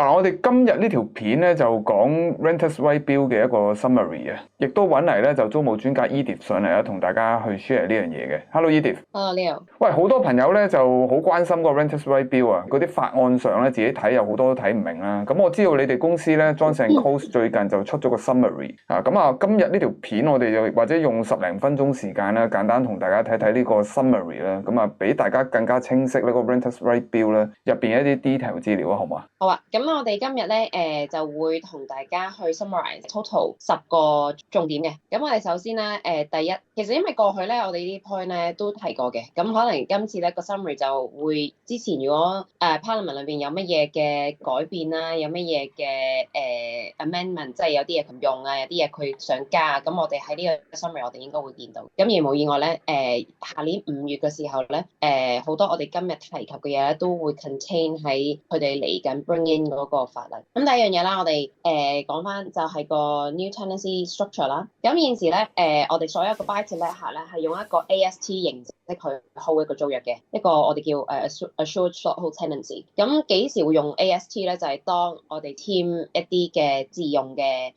嗱，我哋今日呢條片咧就講 Renters Right Bill 嘅一個 summary 啊，亦都揾嚟咧就租務專家 Edith 上嚟啦，同大家去 share 呢樣嘢嘅。Hello Edith。Hello Leo。喂，好多朋友咧就好關心個 Renters Right Bill 啊，嗰啲法案上咧自己睇有好多都睇唔明啦。咁我知道你哋公司咧 Johns & Coast 最近就出咗個 summary 啊，咁啊今日呢條片我哋就或者用10零分鐘時間啦，簡單同大家睇睇呢個 summary 啦，咁啊俾大家更加清晰呢個 Renters Right Bill 咧入邊一啲 detail 資料啊，好嘛？好啊，咁我哋今日咧就會同大家去 summarize total 10個重點嘅。咁我哋首先咧第一，其實因為過去咧我哋呢啲 point 咧都提過嘅，咁可能今次咧個 summary 就會之前如果Parliament 裏邊有乜嘢嘅改變啦，有乜嘢嘅amendment， 即係有啲嘢唔用啊，有啲嘢佢想加，咁我哋喺呢個 summary 我哋應該會見到。咁而無意外咧下年5月嘅時候咧好多我哋今日提及嘅嘢咧都會 contain 喺佢哋嚟緊bring in 嗰個法例。咁第一樣嘢啦，我哋講翻就係個 new tenancy structure 啦。咁現時咧我哋所有個 buy to let 客咧係用一個 AST 形式去 hold 一個租約嘅，一個我哋叫assured short-hold tenancy。咁幾時會用 AST 咧？就係當我哋簽一啲嘅自用嘅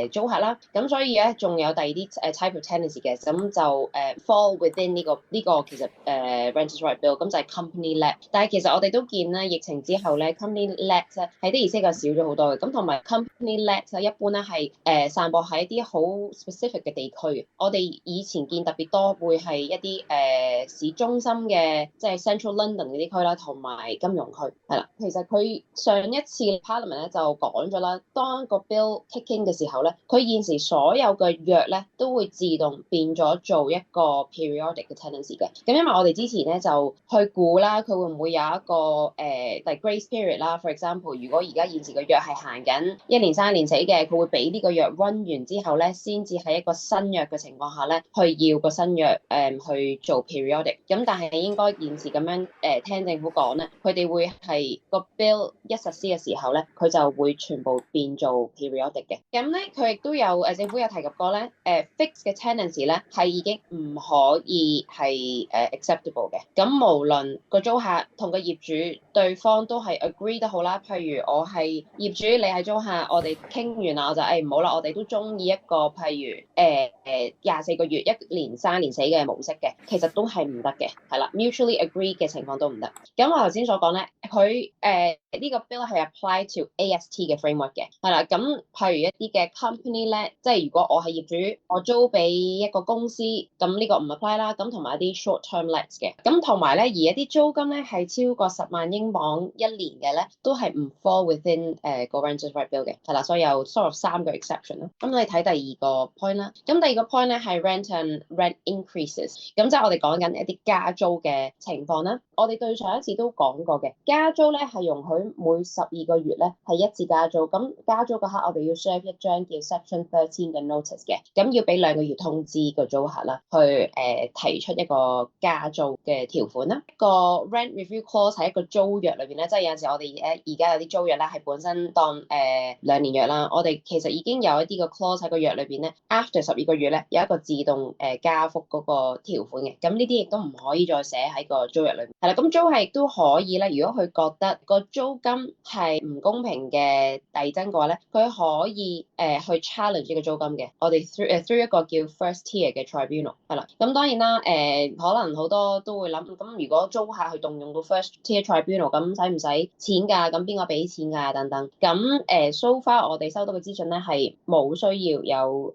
租客啦。咁所以咧仲有第二啲type of tenancy 嘅，咁就fall within 呢個其實Renters Right Bill， 咁就係 company let。但係其實我哋都見咧疫情之後咧 company let 咧係的而且確少咗好多嘅。咁同埋 company let 一般咧係散播喺一啲好 specific 嘅地區嘅。我哋以前見特別多會係一啲市中心嘅，即係 Central London 嗰啲區啦，同埋金融區係啦。其實佢上一次 Parliament 咧就講咗啦，當個 bill kick in 嘅時候咧，佢現時所有嘅約咧都會自動變咗做一個 periodic 嘅 tenancy 嘅。咁因為我哋之前咧就去估啦，佢會唔會有一個like grace period 啦。For example， 如果而家現時嘅約係行緊1年生1年死嘅，佢會俾呢個約 run 完之後咧，先至喺一個新約嘅情況下咧，去要個新約去做 periodic。咁但係應該現時咁樣聽政府講咧，佢哋會係個 bill 一實施嘅時候咧，佢就會全部變做 periodic 嘅。咁咧佢亦都有政府有提及過咧fixed 嘅 tenancy 咧係已經唔可以係acceptable 嘅。咁無論個租客同個業主對方都係 agree 得好啦，譬如我係業主，你係租客，我哋傾完啦，我就唔好啦，我哋都中意一個譬如24個月1年生1年死嘅模式嘅，其實都係唔得嘅，係啦 ，mutually agree 嘅情況都唔得。咁我頭先所講咧，佢呢個 bill 係 apply to AST 嘅 framework 嘅，係啦。咁譬如一啲嘅 company let，即係如果我係業主，我租俾一個公司，咁呢個唔 apply 啦。咁同埋一啲 short term lets 嘅，咁同埋咧，而一啲租金咧係超過10萬英鎊1年嘅咧，都係唔 fall within 個 Renters Right Bill 嘅，係啦。所以有 sort of 3個 exception 啦。咁你睇第二個 point 啦。咁第二個 point 咧係 rent and rent increases，咁即係我哋講緊一啲加租嘅情況啦。我哋對上一次都講過嘅，加租咧係容許每12個月咧係一次加租。咁加租嗰刻，我哋要 serve 一張叫 Section 13嘅 notice 嘅，咁要俾2個月通知個租客啦，去提出一個加租嘅條款啦。個 rent review clause 喺一個租約裏邊咧，即係有陣時我哋而家有啲租約咧係本身當2年約啦，我哋其實已經有一啲個 clause 喺個約裏邊咧 ，after 12個月咧有一個自動加幅嗰個條款嘅。咁呢啲亦都唔可以再寫喺個租約裏邊。係啦，咁租客亦都可以咧，如果佢覺得個租金係唔公平嘅遞增嘅話咧，佢可以去 challenge 呢個租金嘅。我哋 through 一個叫 first tier 嘅 tribunal 係啦。咁當然啦，可能好多都會諗，咁如果租客去動用到 first tier tribunal，咁使唔使錢㗎？咁邊個俾錢㗎？等等。咁so far 我哋收到嘅資訊咧係冇需要有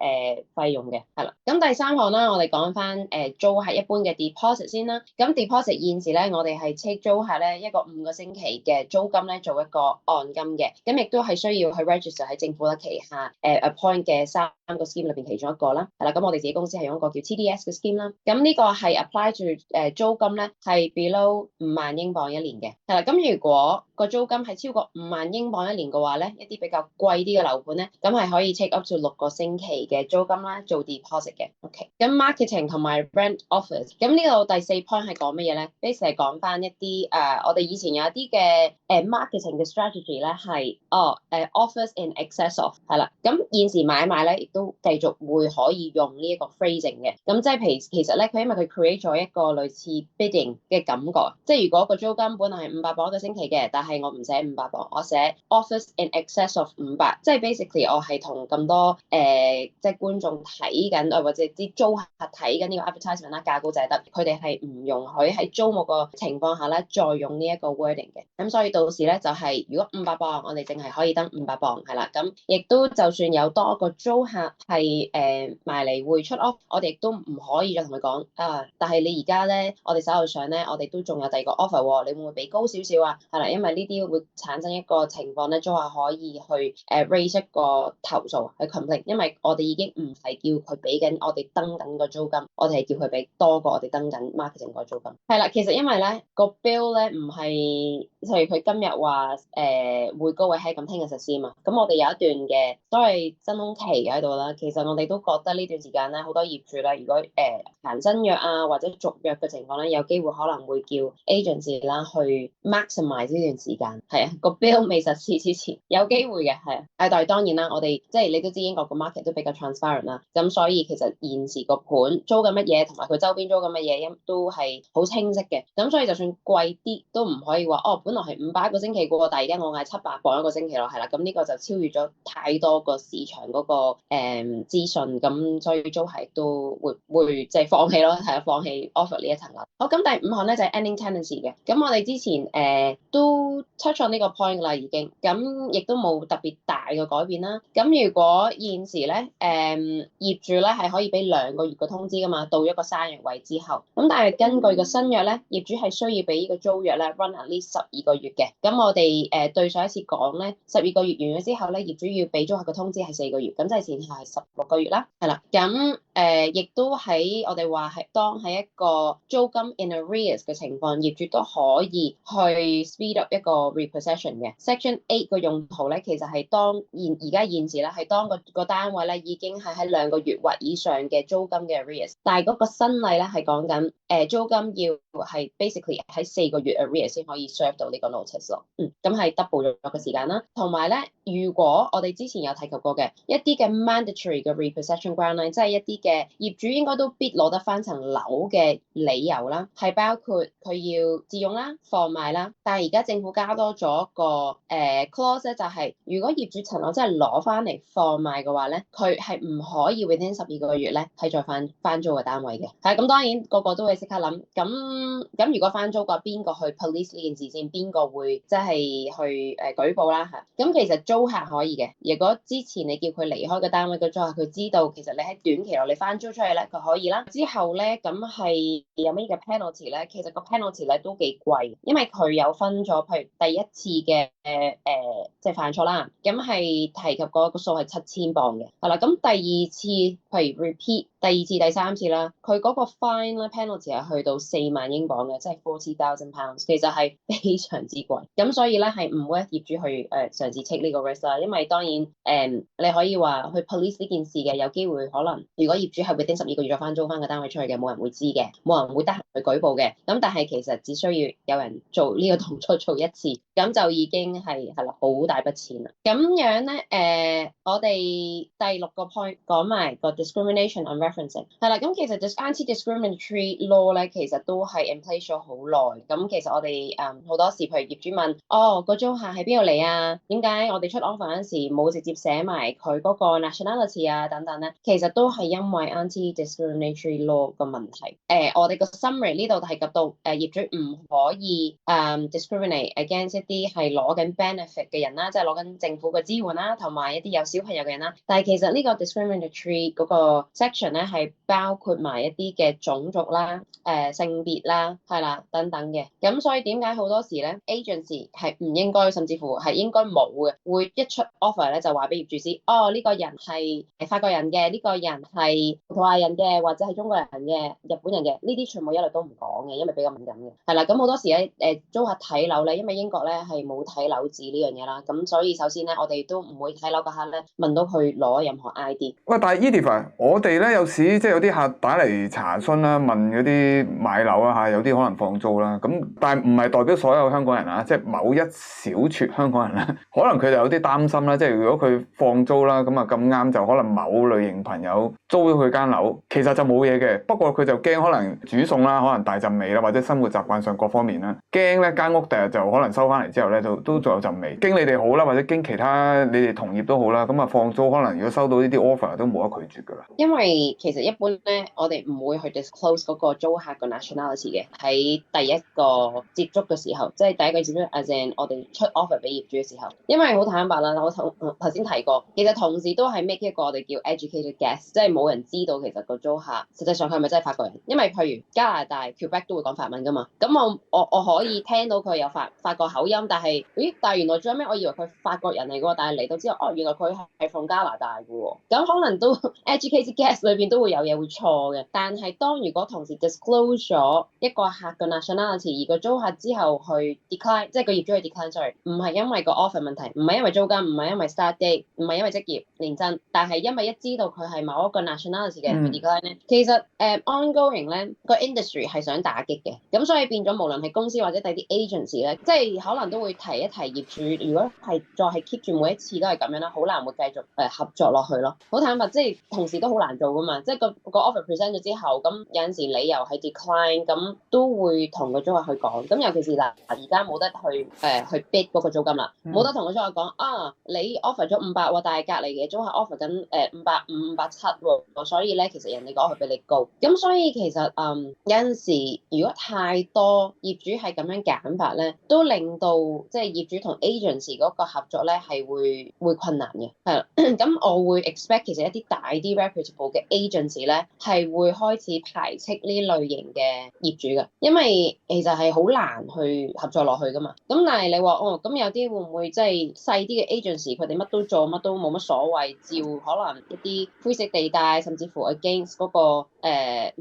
費用嘅，係啦。咁第三項啦，我哋講翻租客一般嘅 deposit 先啦。咁 deposit 現時咧，我哋係 take 租客咧一個5個星期嘅租金咧做一個按金嘅，咁亦都係需要去 register 喺政府嘅旗下appoint 嘅3個 scheme 裏邊其中一個啦，係啦。咁我哋自己公司係用一個叫 TDS 嘅 scheme 啦。咁呢個係 apply 住租金咧係 below 5萬英鎊1年嘅，係啦。咁如果個租金係超過5萬英鎊1年嘅話咧，一啲比較貴啲嘅樓盤咧，咁係可以 take up to 6個星期嘅租金啦做 deposit 嘅。OK， 咁 marketing 同埋 rent offers， 咁呢度第4 point 係講乜嘢咧？Basically 係講翻一啲我哋以前有一啲嘅marketing 嘅 strategy 咧係offers in excess of 係啦。咁現時買賣咧亦都繼續會可以用呢一個 phrasing 嘅。咁即係其實咧佢因為佢 create 咗一個類似 bidding 嘅感覺，即係如果個租金本來係500磅一個星期嘅，但係係我唔寫500磅，我寫 offers in excess of 500，即係 basically 我係同咁多即係觀眾睇緊，或者啲租客睇緊呢個 advertisement 啦，價高者得，佢哋係唔容許喺租務個情況下咧再用呢一個 wording 嘅。咁所以到時咧就係、如果500磅，我哋淨係可以登500磅，係啦。咁亦都就算有多個租客係埋嚟會出 off，我哋亦都唔可以再同佢講啊。但係你而家咧，我哋手頭上咧，我哋都仲有第二個 offer 喎，你會唔會俾高少少啊？係啦，因為呢啲會產生一個情況咧，租客可以去raise 一個投訴去 complain，因為我哋已經唔係叫佢俾緊我哋登緊個租金，我哋係叫佢俾多過我哋登緊 marketing 個租金。係啦，其實因為咧個 bill 咧唔係，例如佢今日話會高位喺咁聽日實施嘛，咁我哋有一段嘅所謂真空期喺度啦。其實我哋都覺得呢段時間咧，好多業主咧，如果行新約啊或者續約嘅情況咧，有機會可能會叫 agency 啦去 maximize 呢段時間。係啊，個 bill 未實施之前有機會嘅，係啊。但係當然啦，我哋即係你都知英國個 market 都比較 transparent 啦，咁所以其實現時個盤租緊乜嘢同埋佢周邊租緊乜嘢都係好清晰嘅。咁所以就算貴啲都唔可以話哦，本來係500一個星期嘅，但係而家我嗌700磅一個星期咯，係啦。咁呢個就超越咗太多個市場嗰個資訊，咁所以租客都會即係放棄咯，係啊，放棄 offer 呢一層樓。好，咁第5項咧就係 ending tenancy 嘅。咁我哋之前都 touch on 呢個 point 啦，已經咁亦都冇特別大嘅改變啦。咁如果現時咧業主咧係可以俾2個月嘅通知噶嘛，到一個生日位之後，咁但係根據個新約咧，業主係需要俾呢個租約咧 run at least 12個月嘅。咁我哋對上一次講咧，12個月完咗之後咧，業主要俾租客嘅通知係4個月，咁即係前後係16個月啦，係啦。咁亦都喺我哋話係當喺一個租金 in arrears 嘅情況，業主都可以去 speed up 一個 repossession 嘅。Section 8個用途咧，其實係當而家現時咧係當個單位咧已經係喺2個月或以上嘅租金嘅 arrears，但係嗰個新例咧係講緊租金要係 basically 喺4個月 arrears 先可以 serve 到呢個 notice 咯。咁係 double 咗個時間啦。同埋咧，如果我哋之前有提及過嘅一啲嘅 mandatory 嘅 repossession ground line，即係一啲嘅業主應該都必攞得翻層樓嘅理由啦，係包括佢要自用啦、放賣啦。但係而家政府加多咗個clause 咧，就係如果業主層樓真係攞翻嚟放賣嘅話咧，佢係唔可以 within 12個月咧係再翻租嘅單位嘅。係咁，當然個個都會即刻諗，咁如果翻租嘅邊個去 police 呢件事先？邊個會即係去舉報啦嚇？咁其實租客可以嘅。如果之前你叫佢離開個單位嘅租客，佢知道其實你喺短期內你翻租出去咧，佢可以啦。之後咧，咁係有咩嘅 penalty 咧？其實個 penalty 咧都幾貴，因為佢有分咗，譬如第一次嘅即係犯錯啦，咁係提及嗰個數係7000磅嘅，係啦。咁第二次譬如 repeat 第二次、第三次啦，佢嗰個 fine 咧 penalty 係去到4萬英鎊嘅，即係40,000 pounds，其實係非常之貴。咁所以咧係唔會業主去嘗試 take 呢個 risk 啦，因為當然你可以話去 police 呢件事嘅，有機會可能如果業主係 within 12個月再翻租翻個單位出去嘅，冇人會知嘅，冇人會得閒去舉報嘅。咁但係其實只需要有人做呢個動作做一次，咁就已經係啦好大筆錢啦。咁樣咧我哋第6個 point 講埋個 discrimination on referencing 係啦。咁其實 anti-discriminatory law 咧其實都係 in place 咗好耐。咁其實我哋好多時譬如業主問個租客喺邊度嚟啊？點解我哋出 offer 嗰陣時冇直接寫埋佢嗰個 nationality 啊等等咧？其實都係因為 anti-discriminatory law 個問題。我哋個 summary 呢度提及到業主唔可以discriminate against 一啲係攞緊 benefit 嘅人啦，即係攞緊政府嘅支援啦，同埋一啲有小朋友嘅人啦。但係其實呢個 discriminatory 嗰個 section 咧係包括埋一啲嘅種族啦、性別啦、係啦等等嘅。咁所以點解好多時咧 agency 係唔應該，甚至乎係應該冇嘅，會一出 offer 咧就話俾業主知，呢個人係法國人嘅，呢個人係葡萄牙人嘅，或者係中國人嘅、日本人嘅，呢啲全部一律都唔講嘅，因為比較敏感嘅。係啦，咁好多時咧租客睇樓咧，因為英國咧係冇睇樓字呢樣嘢啦，咁所以首先咧我哋都唔會睇樓嗰刻咧問到佢攞任何 ID。喂，但係 Edith，我哋咧有時即係有啲客打嚟查詢啦，問嗰啲買樓啦嚇，有啲可能放租啦，咁但係唔係代表所有香港人啊，即係某一小撮香港人啦，可能佢哋有啲擔心啦，即係如果佢放租啦，咁啊咁啱就可能某類型朋友租咗佢間樓，其實就冇嘢嘅，不過佢就驚可能煮餸啦，可能大陣味啦，或者生活習慣上各方面啦，驚咧間屋第日就可能收翻嚟嚟之後咧，都仲有陣味。經你哋好啦，或者經其他你哋同業都好啦，咁啊放租可能如果收到呢啲 offer 都冇得拒絕㗎啦。因為其實一般咧，我哋唔會去 disclose 嗰個租客個 nationality 嘅，喺第一個接觸嘅時候，即係第一個接觸 as in 我哋出 offer 俾業主嘅時候，因為好坦白啦，我頭先提過，其實同時都係 make 一個我哋叫 educated guess，即係冇人知道其實個租客實際上佢係咪真係法國人，因為譬如加拿大 Quebec 都會講法文㗎嘛，咁我可以聽到佢有法國口音，但係原來最後尾我以為佢法國人嚟嘅喎，但係嚟到之後，原來佢係從加拿大嘅喎，咁可能都 educated guess 裏邊都會有嘢會錯嘅，但係當如果同時 disclose 咗一個客嘅 nationality，而個租客之後去 decline，即係個業主去 decline，sorry，唔係因為個 offer 問題，唔係因為租金，唔係因為 start date，唔係因為職業年薪，但係因為一知道佢係某一個 nationality 嘅人去 decline 咧，其實ongoing 咧個 industry 係想打擊嘅，咁所以變咗無論係公司或者第啲 agency 咧，即係可能都會提一提業主，如果係再係 keep 住每一次都係咁樣啦，好難會繼續合作落去咯。好坦白，即係同時都好難做噶嘛，即係個 offer present 咗之後，咁有陣時理由係 decline，咁都會同個租客去講。咁尤其是嗱，而家冇得去 bid 嗰個租金啦，冇得同個租客講啊，你 offer 咗500喎，但係隔離嘅租客 offer 緊550、570喎，所以咧其實人哋個 offer 比你高。咁所以其實有陣時如果太多業主係咁樣揀法咧，都令到即係業主同 agency 嗰個合作咧係會困難嘅，係啦。咁我會 expect 其實一啲大啲 reputable 嘅 agency 咧係會開始排斥呢類型嘅業主嘅，因為其實係好難去合作落去噶嘛。咁但係你話咁有啲會唔會即係細啲嘅 agency 佢哋乜都做乜都冇乜所謂，照可能一啲灰色地帶，甚至乎 against 嗰個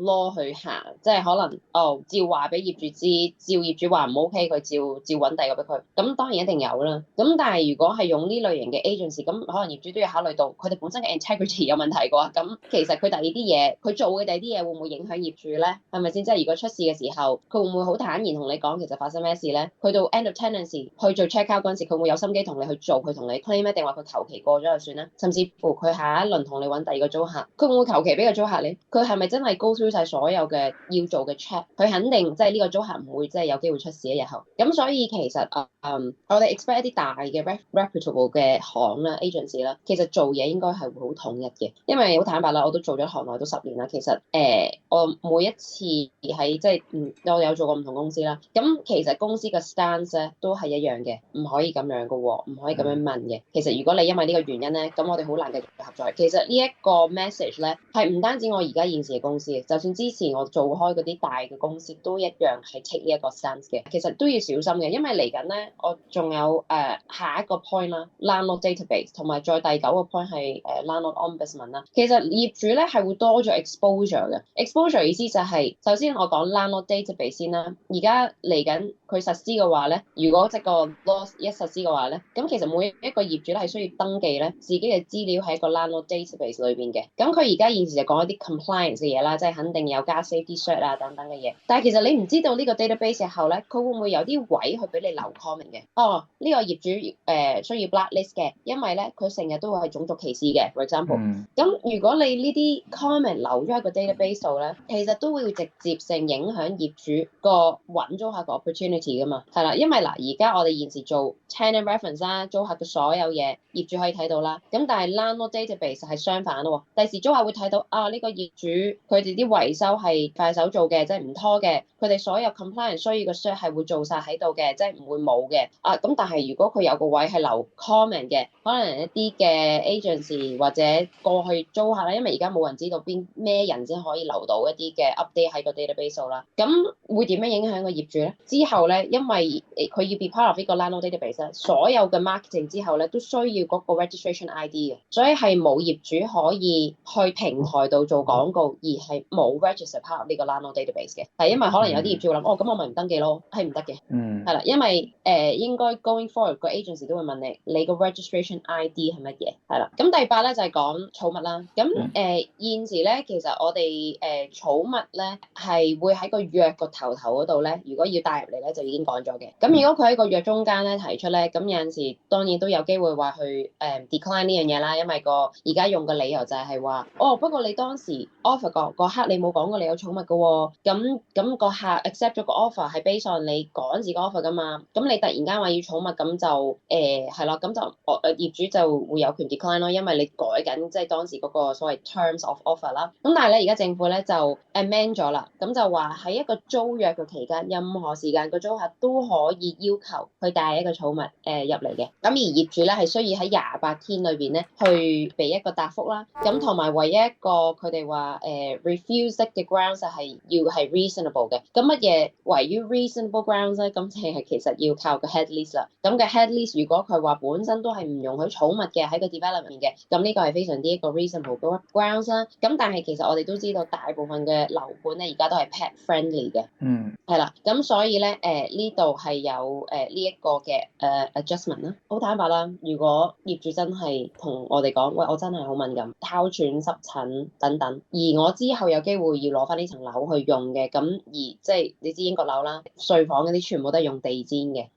law 去行，即係可能照話俾業主知，照業主話唔 OK，佢照揾第二個俾佢。咁當然一定有啦。咁但係如果係用呢類型嘅 agency，咁可能業主都要考慮到佢哋本身嘅 integrity 有問題嘅話，咁其實佢第二啲嘢，佢做嘅第二啲嘢會唔會影響業主咧？係咪先？即係如果出事嘅時候，佢會唔會好坦然同你講其實發生咩事咧？去到 end of tenancy 去做 check out 嗰陣時，佢會唔會有心機同你去做，佢同你 claim 咩？定話佢求其過咗就算咧？甚至乎佢下一輪同你揾第二個租客，佢會唔會求其俾個租客你？佢係咪真係 go through 晒所有嘅要做嘅 check？佢肯定即係呢個租客唔會即係有機會出事一日後。咁所以其實我哋 expect 一啲大嘅 reputable 嘅行啦 agency 啦，其實做嘢應該係會好統一嘅，因為好坦白啦，我都做咗行內都10年啦。其實我每一次喺即係我有做過唔同公司啦，咁其實公司嘅 stance 咧都係一樣嘅，唔可以咁樣嘅喎，唔可以咁樣問嘅。其實如果你因為呢個原因咧，咁我哋好難繼續合作。其實呢一個 message 咧係唔單止我而家現時嘅公司嘅，就算之前我做開嗰啲大嘅公司都一樣係 take 呢一個 stance 嘅。其實都要小心嘅，因為嚟緊咧我仲有下一個 point 啦 landlord database， 同埋再第9個 point 係landlord ombudsman 啦。其實業主咧係會多咗 exposure 嘅。exposure 意思就係首先我講 landlord database 先啦。而家嚟緊佢實施嘅話咧，如果即個 law 一實施嘅話咧，咁其實每一個業主咧係需要登記咧自己嘅資料喺一個 landlord database 裏邊嘅。咁佢而家現時就講一啲 compliance 嘅嘢啦，即係肯定有加 safety cert 啊等等嘅嘢。但係其實你唔知道呢個 database 之後咧，佢會唔會有啲位去俾你留 comment 嘅？呢個業主需要 blacklist 嘅，因為咧佢成日都會係種族歧視嘅 for example。咁如果你呢啲 comment 留咗喺個 database 度咧，其實都會直接性影響業主個揾租客個 opportunity 噶嘛，係啦，因為嗱而家我哋現時做 tenant reference 啦，租客嘅所有嘢業主可以睇到啦。咁但係 landlord database 係相反咯，第時租客會睇到呢個業主佢哋啲維修係快手做嘅，即係唔拖嘅，佢哋所有 compliance 需要嘅 cert 係會做晒喺度嘅，即係唔會冇嘅。咁但係如果佢有個位係留 comment 嘅，可能一啲嘅 agency 或者過去租客啦，因為而家冇人知道咩人先可以留到一啲嘅 update 喺個 database 度啦。咁會點樣影響個業主咧？之後咧，因為佢要 be part of 呢個 landlord database 咧，所有嘅 marketing 之後咧都需要嗰個 registration ID 嘅，所以係冇業主可以去平台度做廣告而係冇 register part of 呢個 landlord database 嘅，係因為可能有啲業主會諗咁我咪唔登記咯，係唔得嘅。係啦，因為應該 going forward 個 agency 都會問你個 registration ID 係乜嘢？係啦，咁第8咧就係講寵物啦。咁現時咧，其實我哋寵物咧係會喺個約個頭嗰度咧，如果要帶入嚟咧，就已經講咗嘅。咁如果佢喺個約中間咧提出咧，咁有陣時當然都有機會話去decline 呢樣嘢啦，因為而家用嘅理由就係話，不過你當時 offer 個刻你冇講過你有寵物嘅喎，咁個客 accept 咗個 offer 係 based on 你趕住個 offer 噶嘛，咁你突然間話要寵物，咁就係啦，咁就業主就會有權 decline 咯，因為你改緊即係當時嗰個所謂 terms of offer 啦。咁但係咧而家政府咧就 amend 咗啦，咁就話喺一個租約嘅期間，任何時間個租客都可以要求去帶一個寵物入嚟嘅。咁而業主咧係需要喺28天裏邊咧去俾一個答覆啦。咁同埋唯一一個佢哋話refuse 嘅 grounds 係要係 reasonable 嘅。咁乜嘢為於 reasonable grounds 咧？咁就係其實要靠個 head lease 啦。咁嘅 head lease 如果佢話本身都係唔容許寵物嘅喺個 development 嘅，咁呢個係非常之一個 reasonable grounds 啦。咁但係其實我哋都知道大部分嘅樓盤咧而家都係 pet friendly 嘅。係啦，咁所以咧呢度係有呢一個嘅adjustment 啦。好坦白啦，如果業主真係同我哋講，喂，我真係好敏感，哮喘、濕疹等等，而我之後有機會要攞翻呢層樓去用嘅，咁而即係你知英國樓啦，睡房嗰啲全部都係用地氈嘅。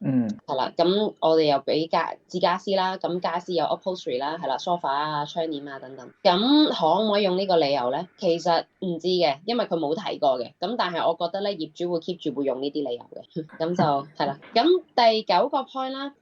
係啦，咁我哋又俾傢俬啦，咁傢俬有 upholstery 啦，係啦 sofa 啊、窗簾啊等等，咁可唔可以用呢個理由咧？其實唔知嘅，因為佢冇提過嘅。咁但係我覺得咧，業主會 keep 住會用呢啲理由嘅，咁就係啦。咁第9個 point 啦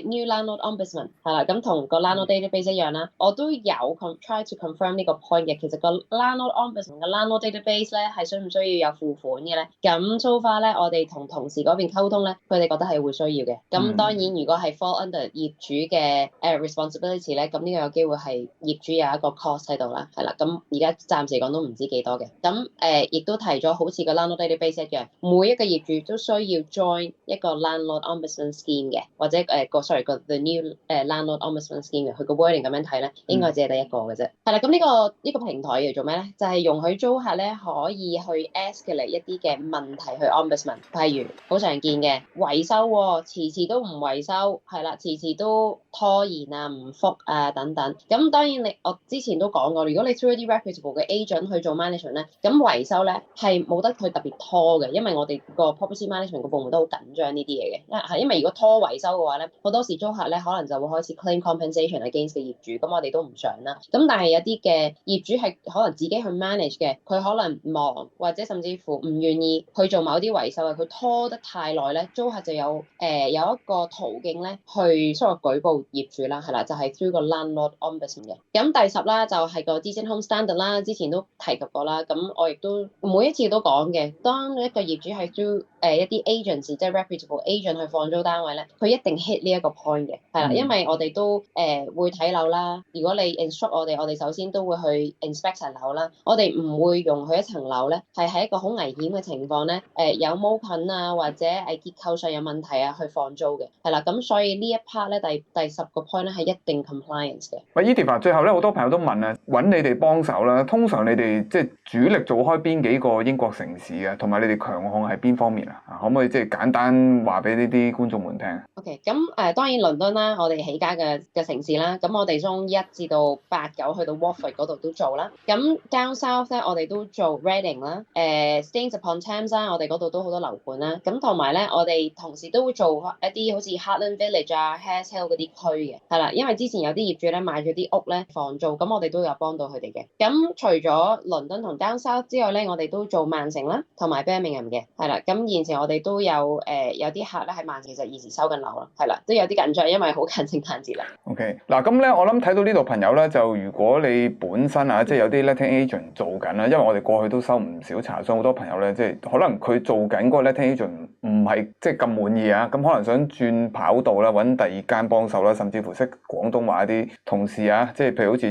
，new landlord ombudsman 係啦，咁同個 landlord database 一樣啦，我都有 try to confirm 呢個 point 嘅。其實個 landlord ombudsman 嘅 landlord database 咧係需唔需要有付款嘅咧？咁 so far 咧，我哋同同事嗰邊溝通咧，佢哋覺得係會需要嘅。咁當然如果係 fall under 業主嘅responsibility 咧，咁呢個有機會係業主有一個 cost 喺度啦，係啦。咁而家暫時講都唔知幾多嘅。咁亦都提咗好似個 landlord database 一樣，每一個業主都需要 join 一個 landlord ombudsman scheme 嘅，或者個 the new landlord ombudsman scheme 嘅。佢個 wording 咁樣睇咧，應該只係得一個嘅啫。係啦，咁呢個平台要做咩咧？就係容許租客咧可以去 escalate 一啲嘅問題去 ombudsman，譬如好常見嘅維修喎，遲都唔維修，係啦，遲都拖延啊、唔覆啊等等。咁當然我之前都講過，如果你 through 啲 reputable 嘅 agent 去做 management 咧，咁維修咧係冇得去特別拖嘅，因為我哋個 property management 個部門都好緊張呢啲嘢嘅。因為如果拖維修嘅話咧，好多時租客咧可能就會開始 claim compensation against 個業主，咁我哋都唔想啦。咁但係有啲嘅業主係可能自己去 manage 嘅，佢可能忙或者甚至乎唔願意去做某啲維修嘅，佢拖得太耐咧，租客就有一個途徑咧去所謂舉報業主啦，係啦，就係 through 個 landlord ombudsman 嘅。咁第10啦，就係個 decent home standard 啦，之前都提及過啦。咁我亦都每一次都講嘅，當一個業主係 through 一啲 agency 即係 reputable agent 去放租單位咧，佢一定 hit 呢一個 point 嘅，係啦，因為我哋都會睇樓啦。如果你 instruct 我哋首先都會去 inspect 層樓啦。我哋唔會容許一層樓咧係喺一個好危險嘅情況咧，有毛菌啊或者係結構上有問題啊去放租嘅，係啦。咁所以呢一 part 咧第10個 point 咧係一定 compliance 嘅。喂，Edith 啊，最後咧好多朋友都問啊，揾你哋幫手啦。通常你哋即係主力做開邊幾個英國城市啊，同埋你哋強項係邊方面啊？可唔可以即係簡單話俾呢啲觀眾們聽？OK，咁當然倫敦啦，我哋起家嘅城市啦。咁我哋中1至到8、9去到 Watford 嗰度都做啦。咁 Down South 咧，我哋都做 Reading 啦，Staines upon Thames 啦，我哋嗰度都好多樓盤啦。咁同埋咧，我哋同時都會做一啲好似 Heartland Village 啊、Hares Hill 嗰啲區嘅，係啦，因為之前有啲業主咧買咗啲屋咧放租，咁我哋都有幫到佢哋嘅。咁除咗倫敦同 Down South 之外咧，我哋都做曼城啦，同埋 Birmingham 嘅，係啦。咁現時我哋都有有啲客咧喺曼城，其實現時收緊樓啦，係啦，都有啲緊張，因為好近聖誕節啦。OK，嗱咁咧，我諗睇到呢度朋友咧，就如果你本身啊，即係有啲 letting agent 做緊啦，因為我哋過去都收唔少查詢，好多朋友咧，即係可能佢做緊嗰個 letting agent 唔係即係咁滿意啊，咁可能想轉跑道啦，揾第二間幫手啦，甚至乎識廣東話啲同事啊，即係譬如好似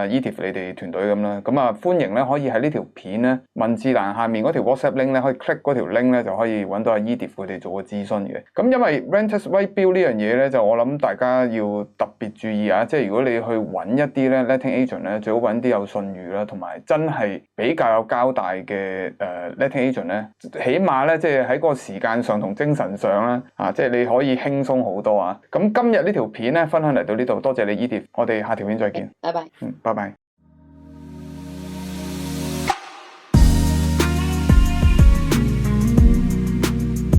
Edith 你哋團隊咁啦，咁啊歡迎咧可以喺呢條片咧文字欄下面嗰條 WhatsApp link 咧，可以 click 嗰條 link 咧就可以揾到阿 Edith 佢哋做個諮詢嘅。咁因為 Renters Right Bill 呢樣嘢咧，就我諗大家要特別注意啊，即係如果你去揾一啲咧 letting agent 咧，最好揾啲有信譽啦，同埋真係比較有交代嘅letting agent 咧，起碼咧即係喺個時間上同精神上咧即係你可以輕鬆好多啊。咁今日呢條片咧分享嚟到呢度，多謝你 Edith，我哋下條片再見。拜拜。拜拜。